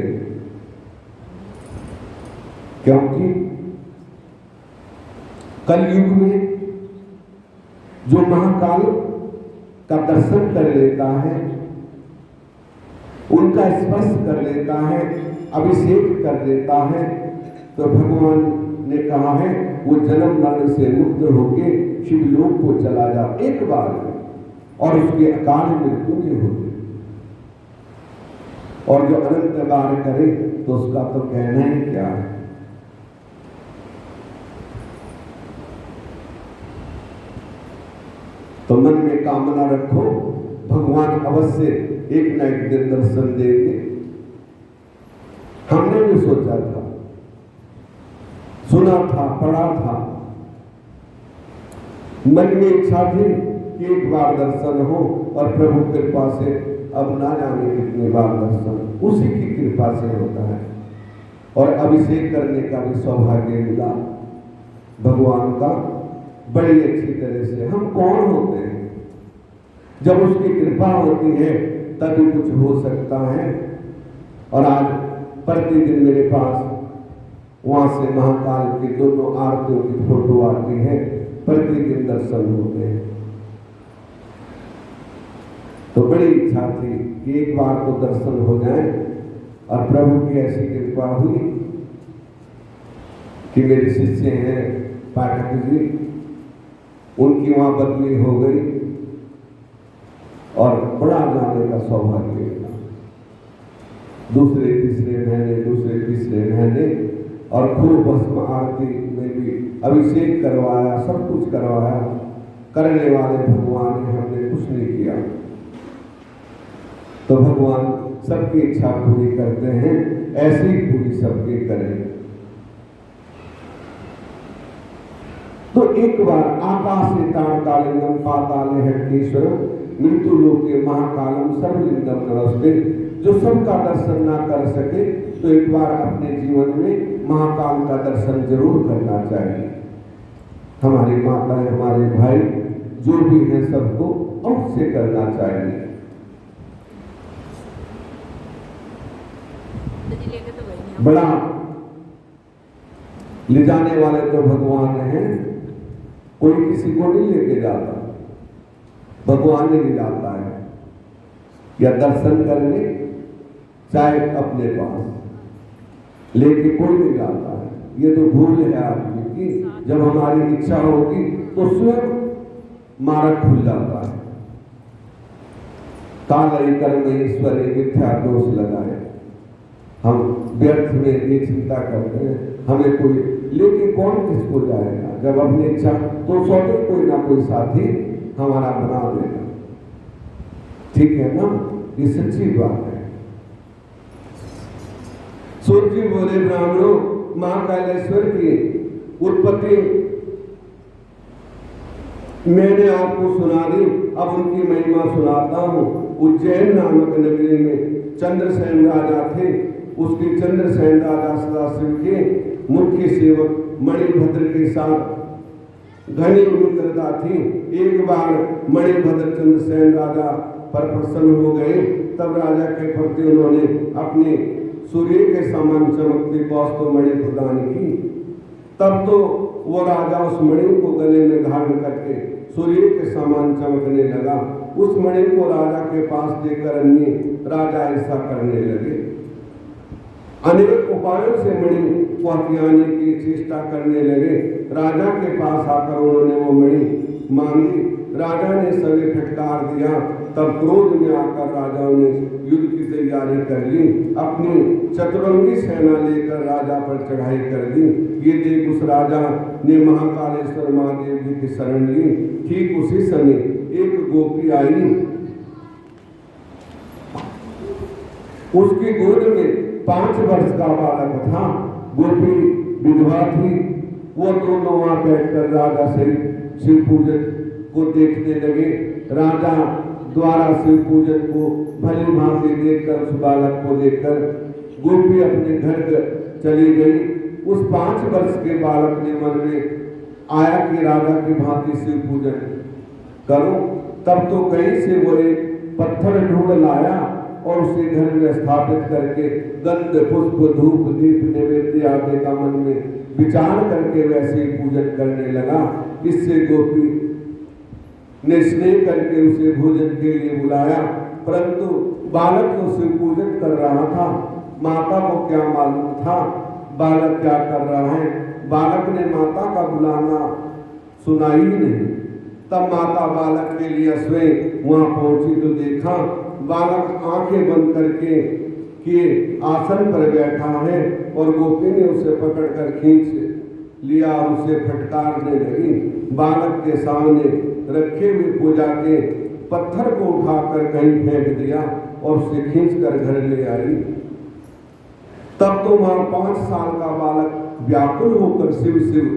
क्योंकि कलयुग में जो महाकाल का दर्शन कर लेता है, उनका स्पर्श कर लेता है, अभिषेक कर लेता है, तो भगवान ने कहा है वो जन्म मरण से मुक्त होके शिवलोक को चला जा एक बार और उसके अकाल मृत्यु नहीं होती। और जो अनंत बार करे तो उसका तो कहना ही क्या है। तो मन में कामना रखो, भगवान अवश्य एक न एक दिन दर्शन देंगे। हमने भी सोचा था, सुना था, पढ़ा था, मन में इच्छा थी कि एक बार दर्शन हो, और प्रभु कृपा से अब ना जाने कितने बार दर्शन उसी की कृपा से होता है। और अभिषेक करने का भी सौभाग्य मिला भगवान का बड़ी अच्छी तरह से। हम कौन होते हैं, जब उसकी कृपा होती है तभी कुछ हो सकता है। और आज प्रतिदिन मेरे पास वहां से महाकाल की दोनों आरतियों की फोटो आती है, प्रतिदिन दर्शन होते हैं। तो बड़ी इच्छा थी कि एक बार तो दर्शन हो जाए, और प्रभु की ऐसी कृपा हुई कि मेरे शिष्य हैं पाठक जी, उनकी वहां बदली हो गई और बड़ा जाने का सौभाग्य मिला। दूसरे तीसरे महीने और खूब भस्म आरती में भी अभिषेक करवाया, सब कुछ करवाया। करने वाले भगवान ने, हमने कुछ नहीं किया। तो भगवान सबकी इच्छा पूरी करते हैं, ऐसी ही पूरी सबके करें। तो एक बार आकाशे ताड़कालिंगम पाताले हटकेश्वरम मृत्यु लोके महाकालम सर्वलिंगम नमस्ते। जो सबका दर्शन ना कर सके तो एक बार अपने जीवन में महाकाल का दर्शन जरूर करना चाहिए। हमारी माताएं, हमारे भाई जो भी हैं, सबको अवश्य करना चाहिए। बड़ा ले जाने वाले तो भगवान हैं, कोई किसी को नहीं लेके जाता, भगवान ही ले जाता है। या दर्शन करने चाहे अपने पास लेके कोई नहीं जाता है। ये तो भूल है आदमी की, जब हमारी इच्छा होगी तो स्वयं मार्ग खुल जाता है। काल कर्म ईश्वर मिथ्या दोष लगाए। हम व्यर्थ में ये चिंता करते हैं, हमें कोई लेके कौन किसको जाएगा। जब अपनी इच्छा तो सोते कोई ना कोई साथी हमारा बना देगा। ठीक है ना, ये सच्ची बात है। सूत जी बोले, ब्राह्मणों, मां कालेश्वर की उत्पत्ति मैंने आपको सुना दी, अब उनकी महिमा सुनाता हूं। उज्जैन नामक नगरी में चंद्रसेन राजा थे। उसके चंद्रसेन राजा सदाशिव के मुख्य सेवक मणिभद्र के साथ घनी मित्रता थी। एक बार मणिभद्र चंद्रसेन राजा पर प्रसन्न हो गए। तब राजा के प्रति उन्होंने अपने सूर्य के समान चमकती कौस्तुभ मणि प्रदान की। तब तो वो राजा उस मणि को गले में धारण करके सूर्य के समान चमकने लगा। उस मणि को राजा के पास देकर अन्य राजा ऐसा करने लगे। अनेक उपायों से मणि को हथियाने की चेष्टा करने लगे। राजा के पास आकर उन्होंने वो मणि मांगी। राजा ने सभी फटकार दिया। तब क्रोध में आकर राजाओं ने युद्ध की तैयारी कर ली। अपनी चतुरंगी सेना लेकर राजा पर चढ़ाई कर दी। ये देख उस राजा ने महाकालेश्वर महादेव जी की शरण ली। ठीक उसी समय एक गोपी आई। उसकी गोद में 5 वर्ष का बालक था। गोपी विधवा थी। वो दोनों वहां बैठकर राजा से शिव पूजन को देखने लगे। राजा द्वारा शिव पूजन को भली भांति देखकर उस बालक को लेकर गोपी अपने घर चली गई। उस 5 वर्ष के बालक ने मन में आया कि राजा की भांति शिव पूजन करूं। तब तो कहीं से वो एक पत्थर ढूंढ लाया और उसे घर में स्थापित करके गंध पुष्प धूप दीप नैवेद्य आदि का मन में विचार करके वैसे ही पूजन करने लगा। इससे गोपी ने स्नेह करके उसे भोजन के लिए बुलाया, परंतु बालक तो शिव पूजन कर रहा था। माता को क्या मालूम था बालक क्या कर रहा है। बालक ने माता का बुलाना सुना ही नहीं। तब माता बालक के लिए स्वयं वहां पहुंची तो देखा बालक आंखें बंद करके आसन पर बैठा है और गोपी ने उसे पकड़कर खींच लिया और उसे फटकारने लगी। बालक के सामने रखे हुए पूजा के पत्थर को उठाकर कहीं फेंक दिया और उसे खींचकर घर ले आई। तब तो वहां 5 साल का बालक व्याकुल होकर शिव शिव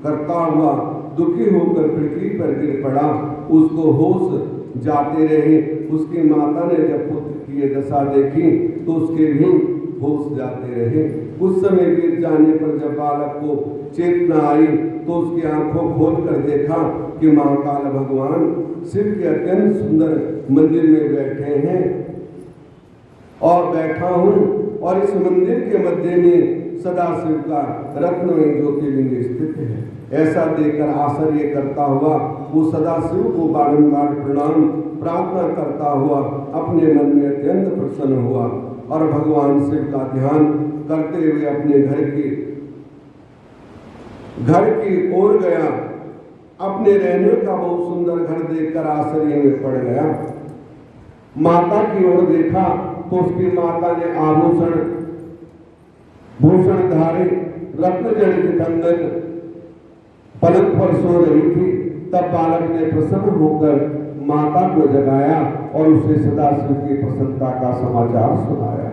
करता हुआ दुखी होकर पृथ्वी पर गिर पड़ा। उसको होश जाते रहे। उसकी माता ने जब पुत्र की ये दशा देखी तो उसके भी होश जाते रहे। कुछ समय बीत जाने पर जब बालक को चेतना आई तो उसकी आंखों खोल कर देखा कि महाकाल भगवान शिव के अत्यंत सुंदर मंदिर में बैठे हैं और बैठा हूं और इस मंदिर के मध्य में सदाशिव का रत्नमय ज्योतिर्लिंग स्थित है। ऐसा देखकर आश्चर्य करता हुआ वो सदाशिव को बारंबार प्रणाम प्रार्थना करता हुआ अपने मन में अत्यंत प्रसन्न हुआ और भगवान शिव का ध्यान करते हुए अपने घर की ओर गया। अपने रहने का बहुत सुंदर घर देखकर आश्चर्य में पड़ गया। माता की ओर देखा तो उसकी माता ने आभूषण भूषण धारे रत्न जड़ित कंगन पलंग पर सो रही थी। तब बालक ने प्रसन्न होकर माता को जगाया और उसे सदाशिव की प्रसन्नता का समाचार सुनाया।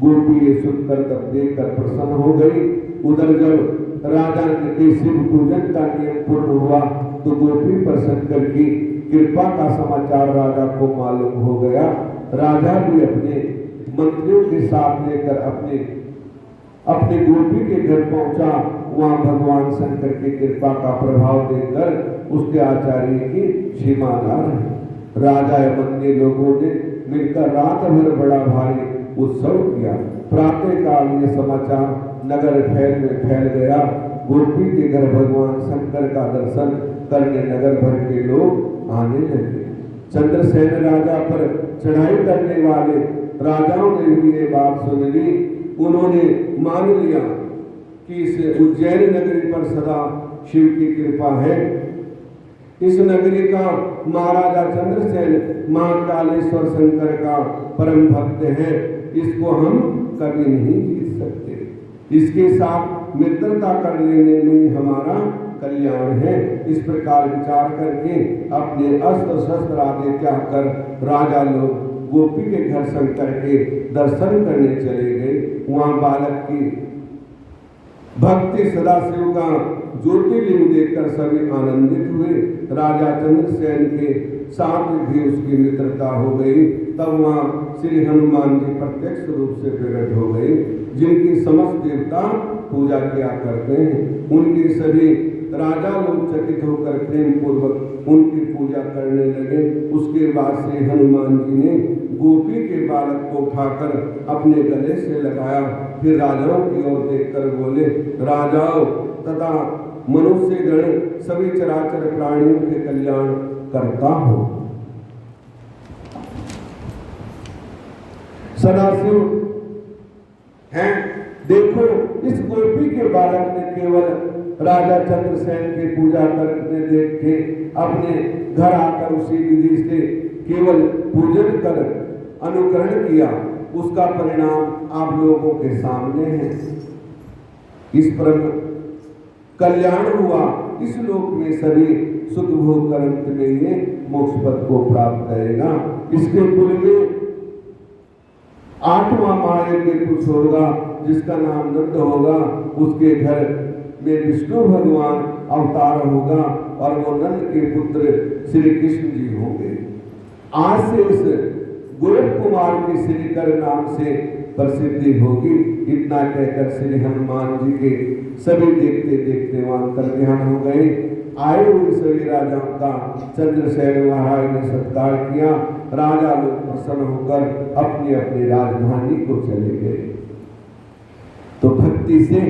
गोपी ये सुनकर तब देखकर प्रसन्न हो गई। उधर जब राजा के शिव पूजन का नियम पूर्ण हुआ तो गोपी पर शंकर की कृपा का समाचार राजा को मालूम हो गया। राजा भी अपने मंत्रियों के साथ लेकर अपने गोपी के घर पहुंचा। वहां भगवान शंकर की कृपा का प्रभाव देखकर उसके आचार्य की सीमा न रही। राजा एवं अन्य लोगों ने मिलकर रात भर बड़ा भारी उत्सव किया। प्रातः काल ये समाचार नगर में फैल गया। गोपी के घर भगवान शंकर का दर्शन करने नगर भर के लोग आने लगे। चंद्रसेन राजा पर चढ़ाई करने वाले राजाओं ने भी ये बात सुन ली। उन्होंने मान लिया कि इस उज्जैन नगरी पर सदा शिव की कृपा है। इस नगरी का महाराजा चंद्रसेन महाकालेश्वर शंकर का परम भक्त है। इसको हम कभी नहीं जीत सकते। इसके साथ मित्रता कर लेने में हमारा कल्याण है। इस प्रकार विचार करके अपने अस्त्र शस्त्र आदि त्याग कर राजा लोग गोपी के घर शंकर के दर्शन करने चले गए। वहां बालक की भक्ति सदाशिव का ज्योतिर्लिंग देखकर सभी आनंदित हुए। राजा चंद्रसेन के साथ भी उसकी मित्रता हो गई। तब वहां श्री हनुमान जी प्रत्यक्ष रूप से प्रकट हो गए, जिनकी समस्त देवता पूजा किया करते हैं। उनके सभी राजा लोग चकित होकर प्रेम पूर्वक उनकी पूजा करने लगे। उसके बाद श्री हनुमान जी ने गोपी के बालक को उठाकर अपने गले से लगाया। फिर राजाओं की ओर देखकर बोले, राजाओं तथा मनुष्यगण सभी चराचर प्राणियों के कल्याण करता हो। सदाशिव हैं। देखो, इस गोपी के बालक ने केवल राजा चंद्रसेन की पूजा करने देख के अपने घर आकर उसी विधि से केवल पूजन कर अनुकरण किया। उसका परिणाम आप लोगों के सामने है। इस परम कल्याण हुआ। इस लोक में सभी सुख भोग कर अंत में ये मोक्ष पद को प्राप्त करेगा। इसके कुल में 8वां महायज्ञ कुछ होगा जिसका नाम नंद होगा। उसके घर में विष्णु भगवान अवतार होगा और वो नंद के पुत्र श्री कृष्ण जी होंगे। आज से इस गोप कुमार की श्रीकर नाम से प्रसिद्धि होगी। इतना कहकर श्री हनुमान जी के सभी देखते देखते वहां कर ध्यान हो गए। आए हुए सभी राजाओं का चंद्रसेन महाराज ने सत्कार किया। राजा लोग प्रसन्न होकर अपनी अपनी राजधानी को चले गए। तो भक्ति से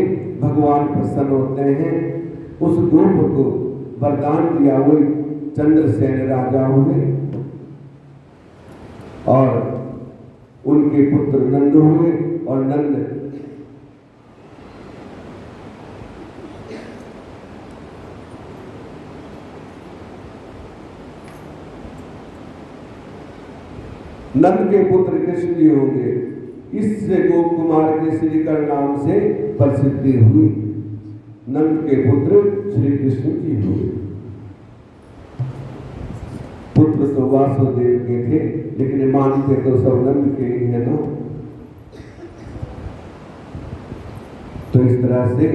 भगवान प्रसन्न होते हैं। उस गोप को वरदान दिया हुए चंद्रसेन राजा हुए और उनके पुत्र नंद हुए और नंद के पुत्र कृष्ण जी होंगे। इससे गोप कुमार के श्रीकर नाम से प्रसिद्धि हुई। नंद के पुत्र श्री कृष्ण जी हुए। पुत्र तो वासुदेव के थे, लेकिन मानते तो सब नंद के ही है ना। तो इस तरह से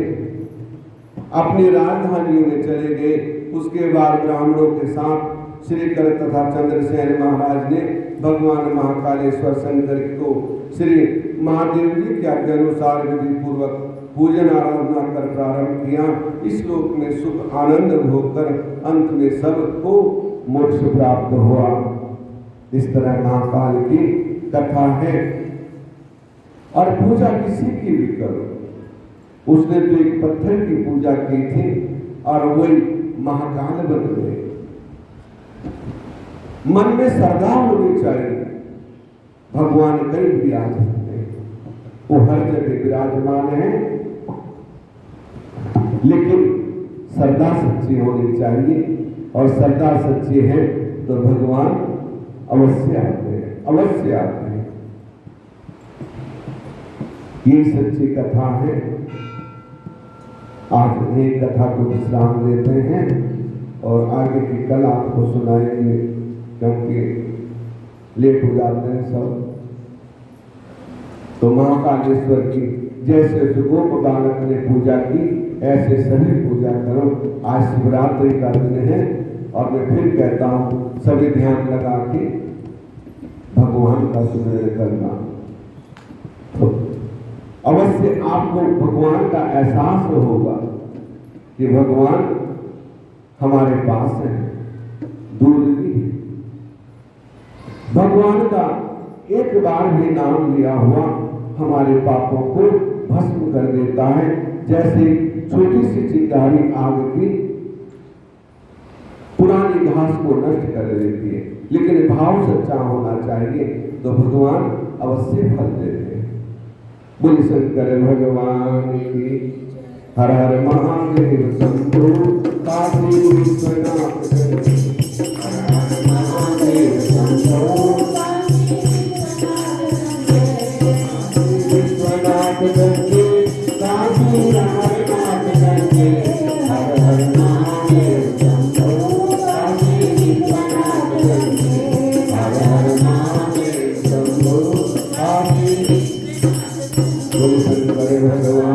अपनी राजधानियों में चले गए। उसके बाद ब्राह्मणों के साथ श्रीकर तथा चंद्रसेन महाराज ने भगवान महाकालेश्वर शंकर को श्री महादेव जी के आज्ञा अनुसार विधि पूर्वक पूजन आराधना कर प्रारंभ किया। इस लोक में सुख आनंद होकर अंत में सबको मोक्ष प्राप्त हुआ। इस तरह महाकाल की कथा है। और पूजा किसी की भी करो, उसने तो एक पत्थर की पूजा की थी और वही महाकाल बन गए। मन में श्रद्धा होनी चाहिए। भगवान कहीं भी आ सकते हैं, वो हर जगह विराजमान है, लेकिन श्रद्धा सच्ची होनी चाहिए। और श्रद्धा सच्ची है तो भगवान अवश्य आते हैं, अवश्य आते हैं। ये सच्ची कथा है। आज एक कथा को विश्राम देते हैं और आगे की कल आपको सुनाएंगे, क्योंकि लेट हो जाते हैं सब। तो महाकालेश्वर की जैसे उस गोप बालक ने पूजा की, ऐसे सभी पूजा करो। आज शिवरात्रि का दिन है और मैं फिर कहता हूँ सभी ध्यान लगा के भगवान का सुमिरन करना। तो अवश्य आपको भगवान का एहसास होगा कि भगवान हमारे पास है, दूर भी है। भगवान का एक बार भी नाम लिया हुआ हमारे पापों को भस्म कर देता है। जैसे छोटी सी चिंगारी आग की पुरानी घास को नष्ट कर देती है, लेकिन भाव सच्चा होना चाहिए तो भगवान अवश्य फल देते हैं। बोल शंकर भगवान की। हर हर महादेव शंभो काशी विश्वनाथ। हर हर महादेव शंभो विश्वनाथ गंगे काशी विश्वनाथ गंगे। हर हर महादेव शंभो काशी विश्वनाथ गंगे। हर हर महादेव शंभो काशी। बोल शंकर भगवान